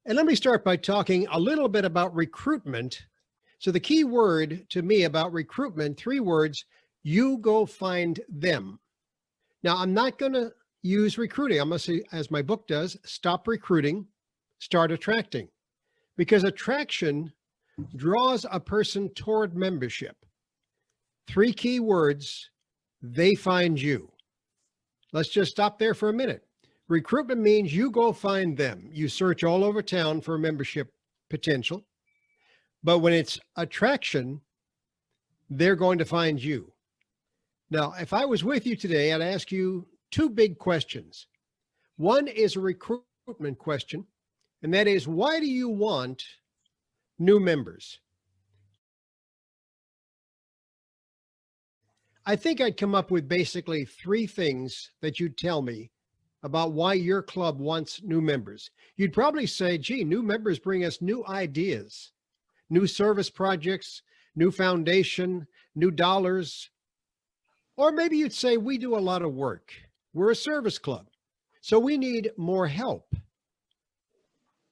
And let me start by talking a little bit about recruitment. So the key word to me about recruitment, 3 words: you go find them. Now, I'm not going to use recruiting. I'm going to say, as my book does, stop recruiting, start attracting, because attraction draws a person toward membership. 3 key words: they find you. Let's just stop there for a minute. Recruitment means you go find them. You search all over town for membership potential. But when it's attraction, they're going to find you. Now, if I was with you today, I'd ask you 2 big questions. One is a recruitment question, and that is, why do you want new members? I think I'd come up with basically 3 things that you'd tell me about why your club wants new members. You'd probably say, gee, new members bring us new ideas, new service projects, new foundation, new dollars. Or maybe you'd say, we do a lot of work. We're a service club, so we need more help.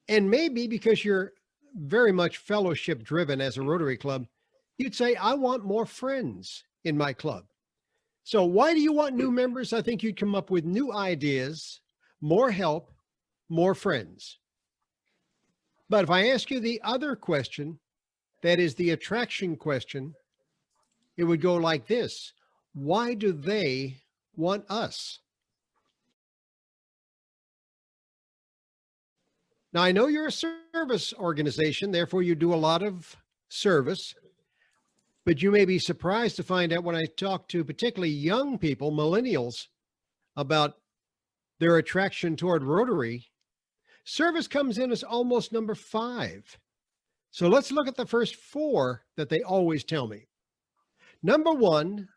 And maybe because you're very much fellowship driven as a Rotary Club, you'd say, I want more friends in my club. So why do you want new members? I think you'd come up with new ideas, more help, more friends. But if I ask you the other question, that is the attraction question, it would go like this: why do they want us? Now, I know you're a service organization, therefore you do a lot of service, but you may be surprised to find out when I talk to particularly young people, millennials, about their attraction toward Rotary, service comes in as almost number 5. So let's look at the first 4 that they always tell me. Number 1,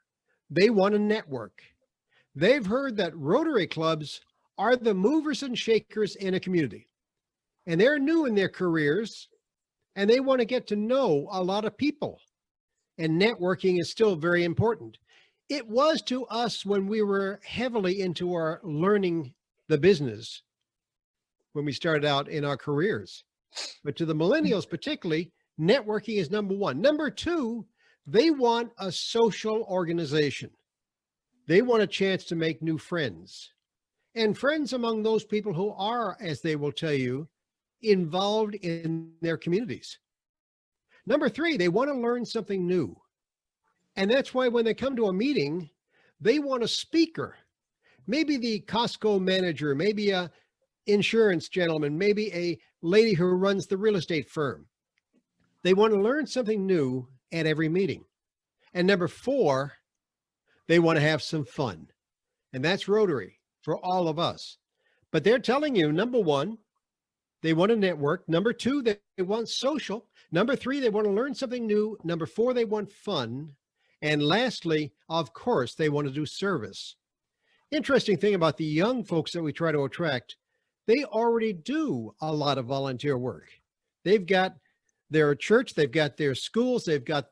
they want a network. They've heard that Rotary clubs are the movers and shakers in a community, and they're new in their careers, and they want to get to know a lot of people. And networking is still very important. It was to us when we were heavily into our learning the business when we started out in our careers. But to the millennials particularly, networking is number 1. Number 2, they want a social organization. They want a chance to make new friends, and friends among those people who are, as they will tell you, involved in their communities. Number 3, they want to learn something new. And that's why when they come to a meeting, they want a speaker, maybe the Costco manager, maybe a insurance gentleman, maybe a lady who runs the real estate firm. They want to learn something new at every meeting. And number 4, they want to have some fun. And that's Rotary for all of us. But they're telling you, number 1, they want a network. Number 2, they want social. Number 3, they want to learn something new. Number 4, they want fun. And lastly, of course, they want to do service. Interesting thing about the young folks that we try to attract, they already do a lot of volunteer work. They've got their church, they've got their schools, they've got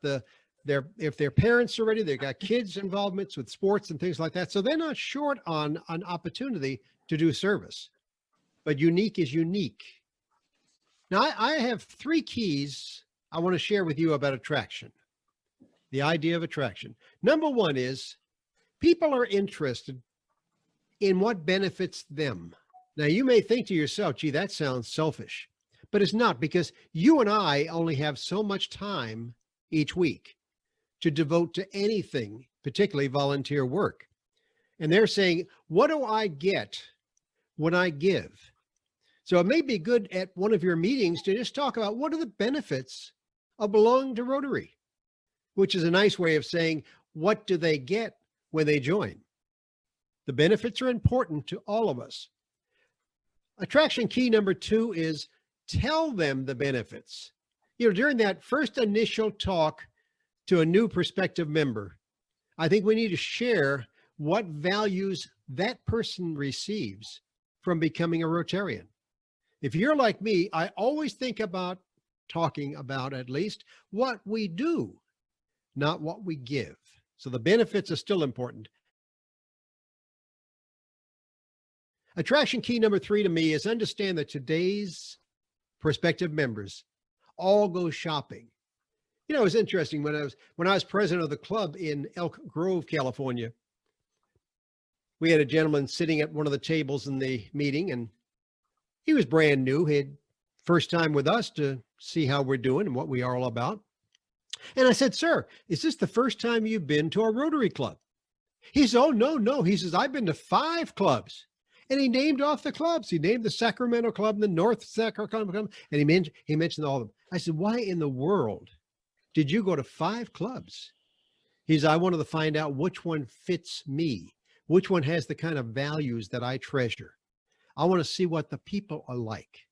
if their parents are ready, they've got kids' involvements with sports and things like that. So they're not short on an opportunity to do service. But unique is unique. Now, I have 3 keys I want to share with you about attraction, the idea of attraction. Number 1 is people are interested in what benefits them. Now, you may think to yourself, gee, that sounds selfish, but it's not, because you and I only have so much time each week to devote to anything, particularly volunteer work. And they're saying, what do I get when I give? So it may be good at one of your meetings to just talk about what are the benefits of belonging to Rotary, which is a nice way of saying, what do they get when they join? The benefits are important to all of us. Attraction key number 2 is tell them the benefits. During that first initial talk to a new prospective member, I think we need to share what values that person receives from becoming a Rotarian. If you're like me, I always think about talking about at least what we do, not what we give. So the benefits are still important. Attraction key number 3 to me is understand that today's prospective members all go shopping. You know, it was interesting when I was president of the club in Elk Grove, California. We had a gentleman sitting at one of the tables in the meeting, and he was brand new. He had first time with us to see how we're doing and what we are all about. And I said, "Sir, is this the first time you've been to our Rotary Club?" He said, "Oh, no, no." He says, "I've been to 5 clubs." And he named off the clubs. He named the Sacramento Club and the North Sacramento Club, and he mentioned all of them. I said, "Why in the world did you go to 5 clubs?" He said, "I wanted to find out which one fits me, which one has the kind of values that I treasure. I want to see what the people are like."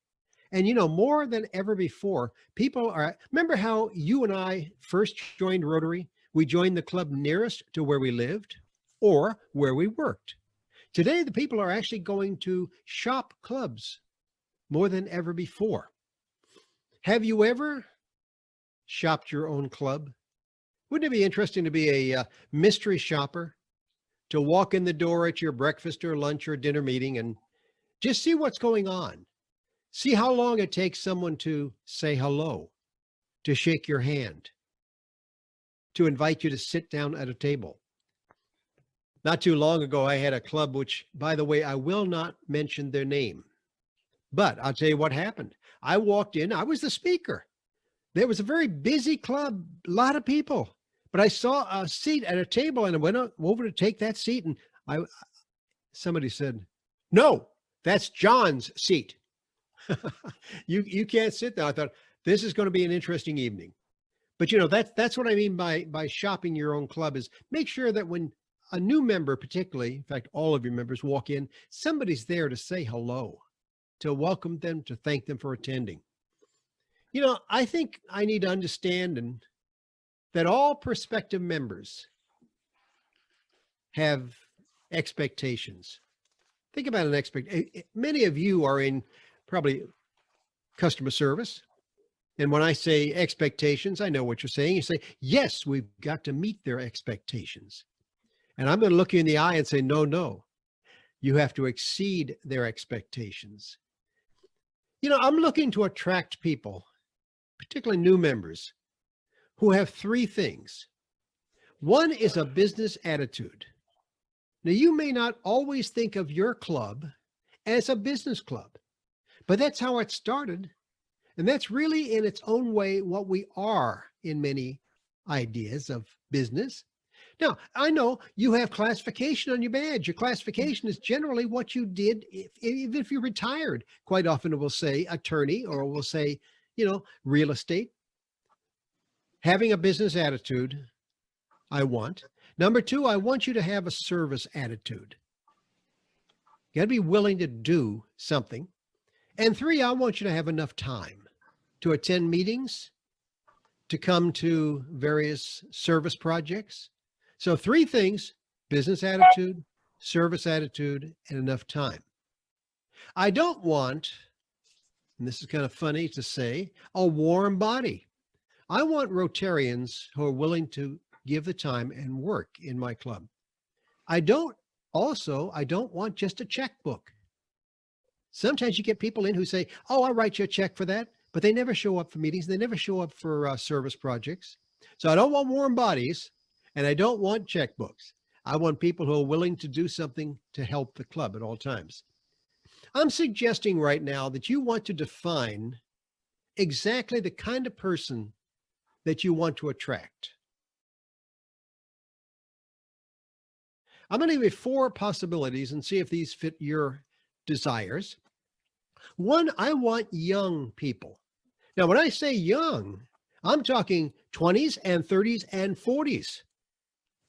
And, you know, more than ever before, people are, remember how you and I first joined Rotary? We joined the club nearest to where we lived or where we worked. Today, the people are actually going to shop clubs more than ever before. Have you ever shopped your own club? Wouldn't it be interesting to be a mystery shopper, to walk in the door at your breakfast or lunch or dinner meeting and just see what's going on? See how long it takes someone to say hello, to shake your hand, to invite you to sit down at a table. Not too long ago, I had a club, which, by the way, I will not mention their name, but I'll tell you what happened. I walked in, I was the speaker. There was a very busy club, a lot of people, but I saw a seat at a table and I went over to take that seat, and somebody said, "No, that's John's seat." You can't sit there. I thought, this is going to be an interesting evening. But you know, that's what I mean by shopping your own club, is make sure that when a new member, particularly, in fact, all of your members walk in, somebody's there to say hello, to welcome them, to thank them for attending. You know, I think I need to understand that all prospective members have expectations. Think about an expectation. Many of you are in probably customer service. And when I say expectations, I know what you're saying. You say, yes, we've got to meet their expectations. And I'm going to look you in the eye and say, no, no, you have to exceed their expectations. You know, I'm looking to attract people, particularly new members, who have 3 things. One is a business attitude. Now, you may not always think of your club as a business club, but that's how it started. And that's really in its own way what we are in many ideas of business. Now, I know you have classification on your badge. Your classification is generally what you did, even if you're retired. Quite often it will say attorney, or it will say, you know, real estate. Having a business attitude, I want. Number 2, I want you to have a service attitude. You got to be willing to do something. And 3, I want you to have enough time to attend meetings, to come to various service projects. So 3 things: business attitude, service attitude, and enough time. I don't want, and this is kind of funny to say, a warm body. I want Rotarians who are willing to give the time and work in my club. I don't want just a checkbook. Sometimes you get people in who say, "Oh, I'll write you a check for that," but they never show up for meetings. They never show up for service projects. So I don't want warm bodies, and I don't want checkbooks. I want people who are willing to do something to help the club at all times. I'm suggesting right now that you want to define exactly the kind of person that you want to attract. I'm going to give you 4 possibilities and see if these fit your desires. 1, I want young people. Now, when I say young, I'm talking 20s and 30s and 40s,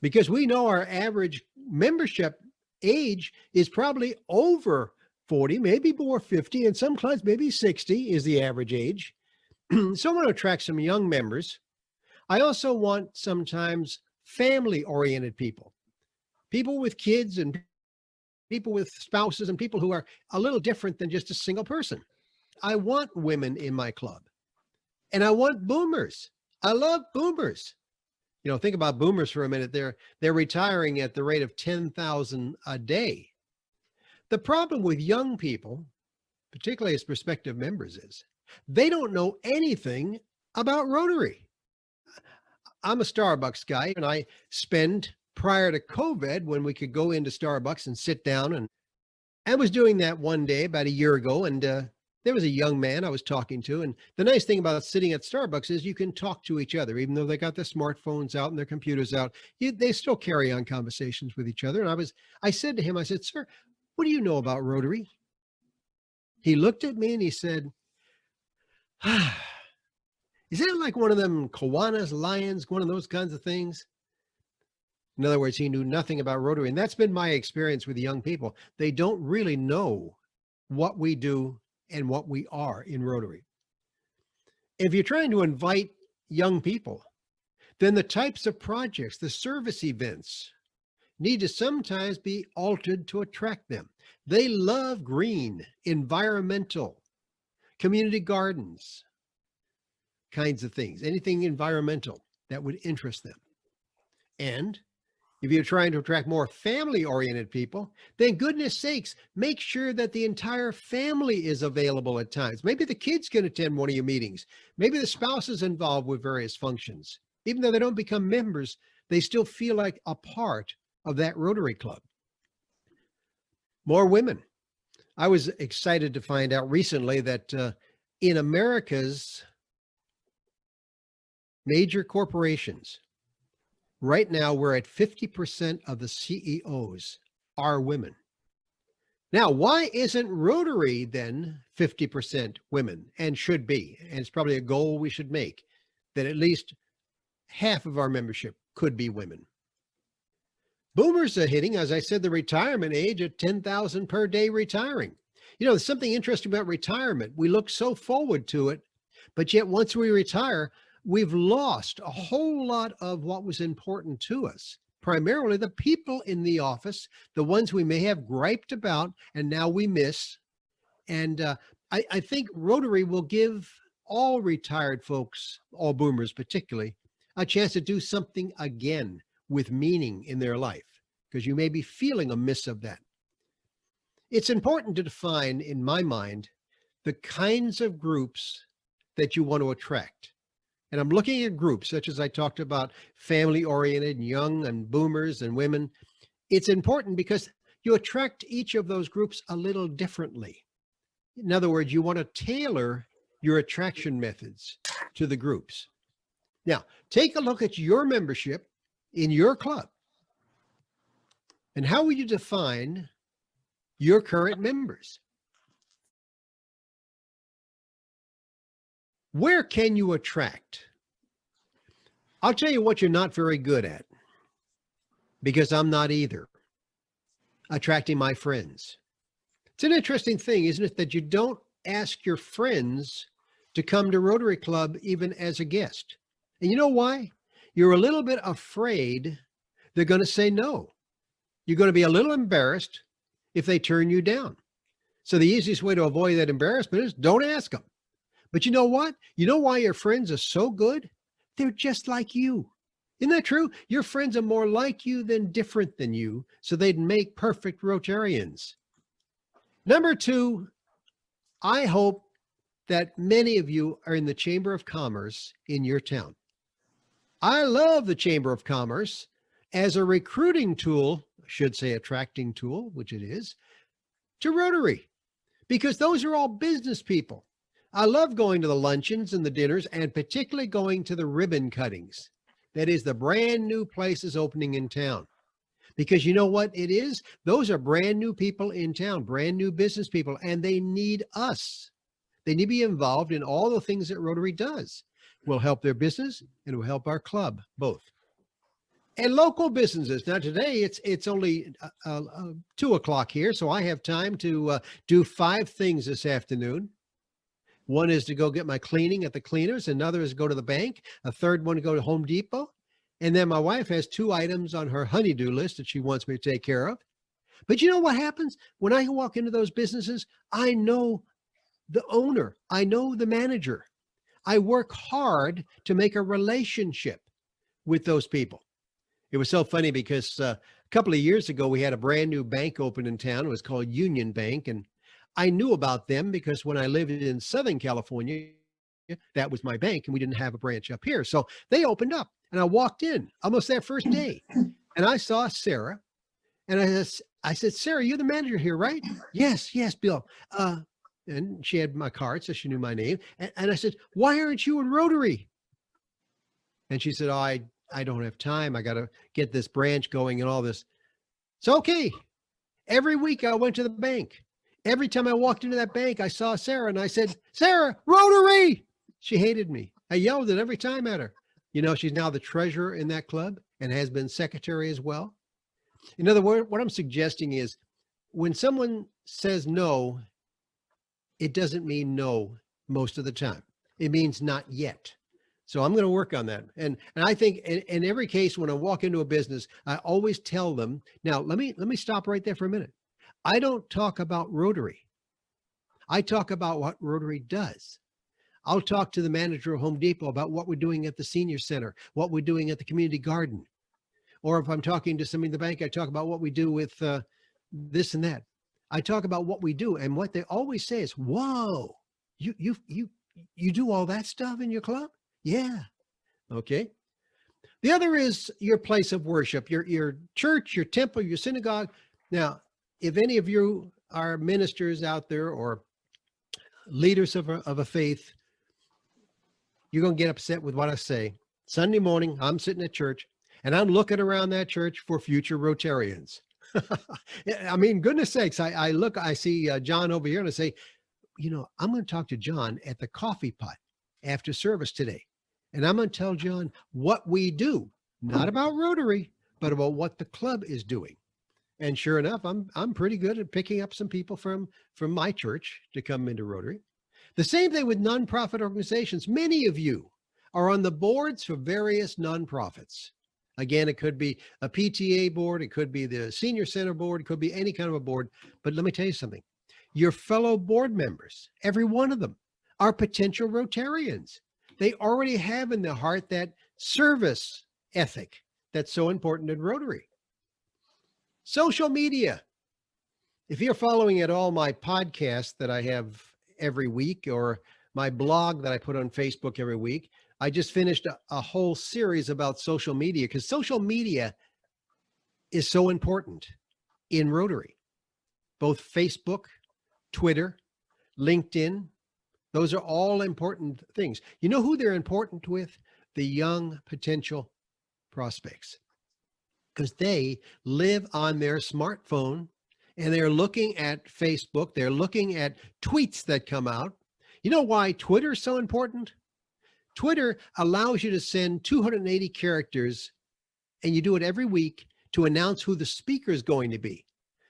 because we know our average membership age is probably over 40, maybe more 50, and some clubs maybe 60 is the average age. So I want to attract some young members. I also want sometimes family-oriented people, people with kids and people with spouses and people who are a little different than just a single person. I want women in my club, and I want boomers. I love boomers. You know, think about boomers for a minute. They're retiring at the rate of 10,000 a day. The problem with young people, particularly as prospective members, is They don't know anything about Rotary. I'm a Starbucks guy, and I spend prior to COVID when we could go into Starbucks and sit down. And I was doing that one day about a year ago, and there was a young man I was talking to. And the nice thing about sitting at Starbucks is you can talk to each other, even though they got their smartphones out and their computers out. They still carry on conversations with each other. And I said to him, I said, "Sir, what do you know about Rotary?" He looked at me and he said, "Is that like one of them Kiwanis, lions, one of those kinds of things?" In other words, he knew nothing about Rotary. And that's been my experience with young people. They don't really know what we do and what we are in Rotary. If you're trying to invite young people, then the types of projects, the service events, need to sometimes be altered to attract them. They love green, environmental, community gardens, kinds of things, anything environmental that would interest them. And if you're trying to attract more family-oriented people, then goodness sakes, make sure that the entire family is available at times. Maybe the kids can attend one of your meetings. Maybe the spouse is involved with various functions. Even though they don't become members, they still feel like a part of that Rotary Club. More women. I was excited to find out recently that in America's major corporations, right now, we're at 50% of the CEOs are women. Now, why isn't Rotary then 50% women, and should be? And it's probably a goal we should make, that at least half of our membership could be women. Boomers are hitting, as I said, the retirement age at 10,000 per day retiring. You know, there's something interesting about retirement. We look so forward to it, but yet once we retire, we've lost a whole lot of what was important to us, primarily the people in the office, the ones we may have griped about and now we miss. And I think Rotary will give all retired folks, all boomers particularly, a chance to do something again with meaning in their life, because you may be feeling a miss of that. It's important to define, in my mind, the kinds of groups that you want to attract. And I'm looking at groups such as I talked about, family-oriented, young and boomers and women. It's important because you attract each of those groups a little differently. In other words, you want to tailor your attraction methods to the groups. Now, take a look at your membership in your club. And how would you define your current members? Where can you attract? I'll tell you what you're not very good at, because I'm not either. Attracting my friends. It's an interesting thing, isn't it, that you don't ask your friends to come to Rotary Club even as a guest. And you know why? You're a little bit afraid they're going to say no. You're going to be a little embarrassed if they turn you down. So the easiest way to avoid that embarrassment is don't ask them. But you know what? You know why your friends are so good? They're just like you. Isn't that true? Your friends are more like you than different than you, so they'd make perfect Rotarians. Number two, I hope that many of you are in the Chamber of Commerce in your town. I love the Chamber of Commerce as a recruiting tool, I should say attracting tool, which it is, to Rotary, because those are all business people. I love going to the luncheons and the dinners, and particularly going to the ribbon cuttings. That is the brand new places opening in town. Because you know what it is? Those are brand new people in town, brand new business people, and they need us. They need to be involved in all the things that Rotary does. We'll help their business and it will help our club, both. And local businesses. Now today it's only 2 o'clock here, so I have time to do 5 things this afternoon. One is to go get my cleaning at the cleaners. Another is go to the bank. A third one to go to Home Depot. And then my wife has 2 items on her honey-do list that she wants me to take care of. But you know what happens? When I walk into those businesses, I know the owner. I know the manager. I work hard to make a relationship with those people. It was so funny because a couple of years ago, we had a brand new bank open in town. It was called Union Bank. And I knew about them because when I lived in Southern California, that was my bank and we didn't have a branch up here. So they opened up and I walked in almost that first day and I saw Sarah and I said, Sarah, you're the manager here, right? Yes, yes, Bill. And she had my card, so she knew my name. And I said, why aren't you in Rotary? And she said, oh, I don't have time. I got to get this branch going and all this. It's okay. Every week I went to the bank. Every time I walked into that bank, I saw Sarah and I said, Sarah, Rotary. She hated me. I yelled it every time at her. You know, she's now the treasurer in that club and has been secretary as well. In other words, what I'm suggesting is when someone says no, it doesn't mean no most of the time. It means not yet. So I'm going to work on that. And I think in every case, when I walk into a business, I always tell them, now let me stop right there for a minute. I don't talk about Rotary. I talk about what Rotary does. I'll talk to the manager of Home Depot about what we're doing at the senior center, what we're doing at the community garden. Or if I'm talking to somebody in the bank, I talk about what we do with this and that. I talk about what we do. And what they always say is, whoa, you do all that stuff in your club? Yeah. Okay. The other is your place of worship, your church, your temple, your synagogue. Now, if any of you are ministers out there or leaders of a faith, you're going to get upset with what I say. Sunday morning, I'm sitting at church and I'm looking around that church for future Rotarians. I mean, goodness sakes, I see John over here and I say, you know, I'm going to talk to John at the coffee pot after service today. And I'm going to tell John what we do, not about Rotary, but about what the club is doing. And sure enough, I'm pretty good at picking up some people from my church to come into Rotary. The same thing with nonprofit organizations. Many of you are on the boards for various nonprofits. Again, it could be a PTA board, it could be the senior center board, it could be any kind of a board. But let me tell you something. Your fellow board members, every one of them, are potential Rotarians. They already have in their heart that service ethic that's so important in Rotary. Social media. If you're following at all my podcast that I have every week or my blog that I put on Facebook every week, I just finished a whole series about social media because social media is so important in Rotary. Both Facebook, Twitter, LinkedIn, those are all important things. You know who they're important with? The young potential prospects, because they live on their smartphone and they're looking at Facebook. They're looking at tweets that come out. You know why Twitter is so important? Twitter allows you to send 280 characters and you do it every week to announce who the speaker is going to be.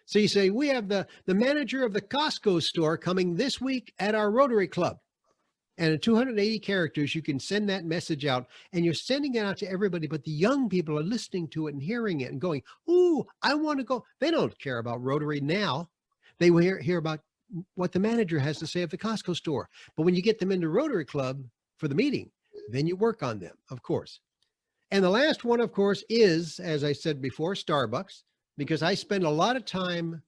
So you say, we have the manager of the Costco store coming this week at our Rotary Club. And in 280 characters, you can send that message out and you're sending it out to everybody. But the young people are listening to it and hearing it and going, ooh, I want to go. They don't care about Rotary now. They will hear about what the manager has to say at the Costco store. But when you get them into Rotary Club for the meeting, then you work on them, of course. And the last one, of course, is, as I said before, Starbucks, because I spend a lot of time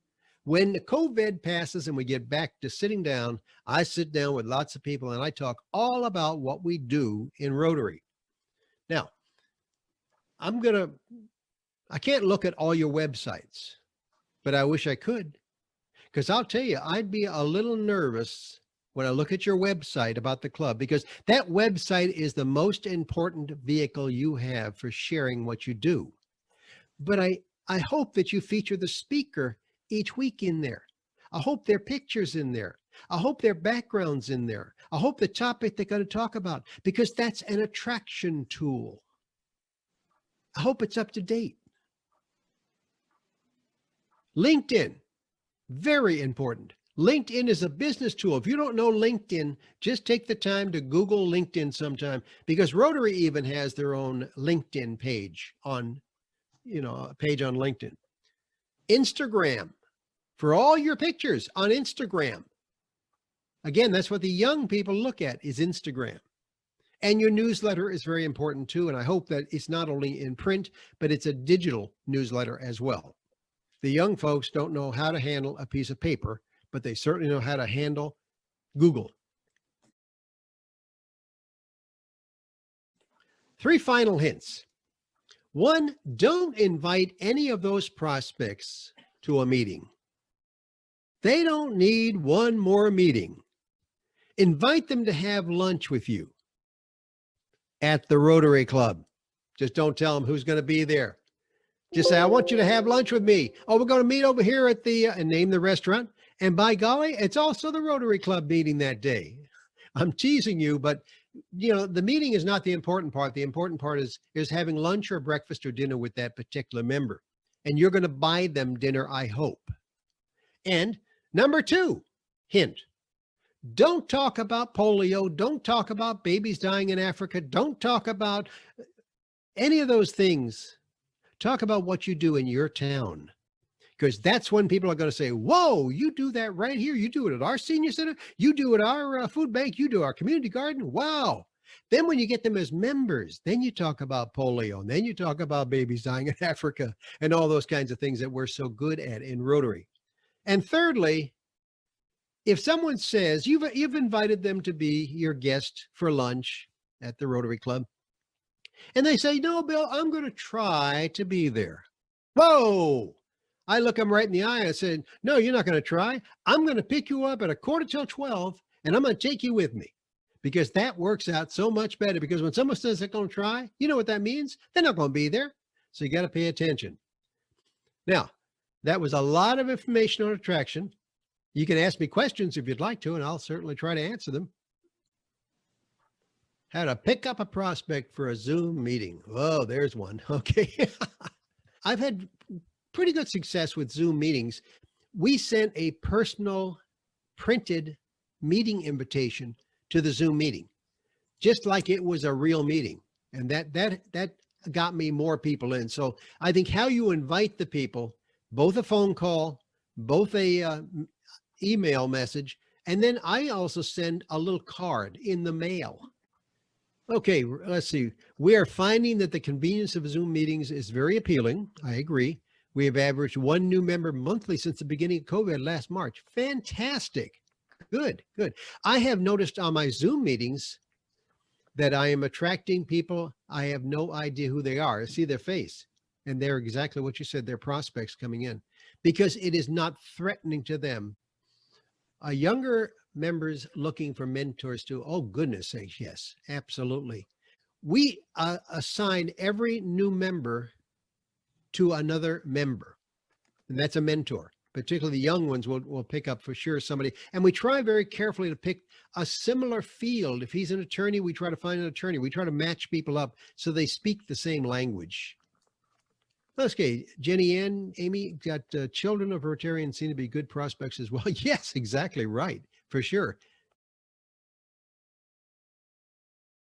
when the COVID passes and we get back to sitting down, I sit down with lots of people and I talk all about what we do in Rotary. Now, I can't look at all your websites, but I wish I could, because I'll tell you, I'd be a little nervous when I look at your website about the club, because that website is the most important vehicle you have for sharing what you do. But I hope that you feature the speaker each week in there. I hope their pictures in there. I hope their backgrounds in there. I hope the topic they're going to talk about, because that's an attraction tool. I hope it's up to date. LinkedIn, very important. LinkedIn is a business tool. If you don't know LinkedIn, just take the time to Google LinkedIn sometime, because Rotary even has their own LinkedIn page on, a page on LinkedIn. Instagram, for all your pictures on Instagram. Again, that's what the young people look at, is Instagram. And your newsletter is very important too. And I hope that it's not only in print, but it's a digital newsletter as well. The young folks don't know how to handle a piece of paper, but they certainly know how to handle Google. 3 final hints. 1, don't invite any of those prospects to a meeting. They don't need one more meeting. Invite them to have lunch with you at the Rotary Club. Just don't tell them who's going to be there. Just say, I want you to have lunch with me. Oh, we're going to meet over here at the, and name the restaurant. And by golly, it's also the Rotary Club meeting that day. I'm teasing you, but the meeting is not the important part. The important part is having lunch or breakfast or dinner with that particular member. And you're going to buy them dinner, I hope. And number 2, hint. Don't talk about polio. Don't talk about babies dying in Africa. Don't talk about any of those things. Talk about what you do in your town, because that's when people are going to say, whoa, you do that right here. You do it at our senior center. You do it at our food bank. You do our community garden. Wow. Then when you get them as members, then you talk about polio. And then you talk about babies dying in Africa and all those kinds of things that we're so good at in Rotary. And thirdly, if someone says you've invited them to be your guest for lunch at the Rotary Club, and they say, no, Bill, I'm going to try to be there. Whoa. I look them right in the eye and said, no, you're not going to try. I'm going to pick you up at 11:45, and I'm going to take you with me, because that works out so much better. Because when someone says they're going to try, you know what that means? They're not going to be there. So you got to pay attention. Now, that was a lot of information on attraction. You can ask me questions if you'd like to, and I'll certainly try to answer them. How to pick up a prospect for a Zoom meeting. Oh, there's one. Okay. I've had pretty good success with Zoom meetings. We sent a personal printed meeting invitation to the Zoom meeting, just like it was a real meeting. And that got me more people in. So I think how you invite the people, both a phone call, both a email message, and then I also send a little card in the mail. Okay, let's see. We are finding that the convenience of Zoom meetings is very appealing. I agree. We have averaged 1 new member monthly since the beginning of COVID last March. Fantastic. Good, good. I have noticed on my Zoom meetings that I am attracting people. I have no idea who they are. I see their face, and they're exactly what you said. They're prospects coming in, because it is not threatening to them. Younger members looking for mentors too. Oh, goodness sakes. Yes, absolutely. We assign every new member to another member, and that's a mentor. Particularly the young ones will pick up for sure somebody. And we try very carefully to pick a similar field. If he's an attorney, we try to find an attorney. We try to match people up so they speak the same language. Okay, Jenny Ann, Amy, got children of Rotarians seem to be good prospects as well. Yes, exactly right, for sure.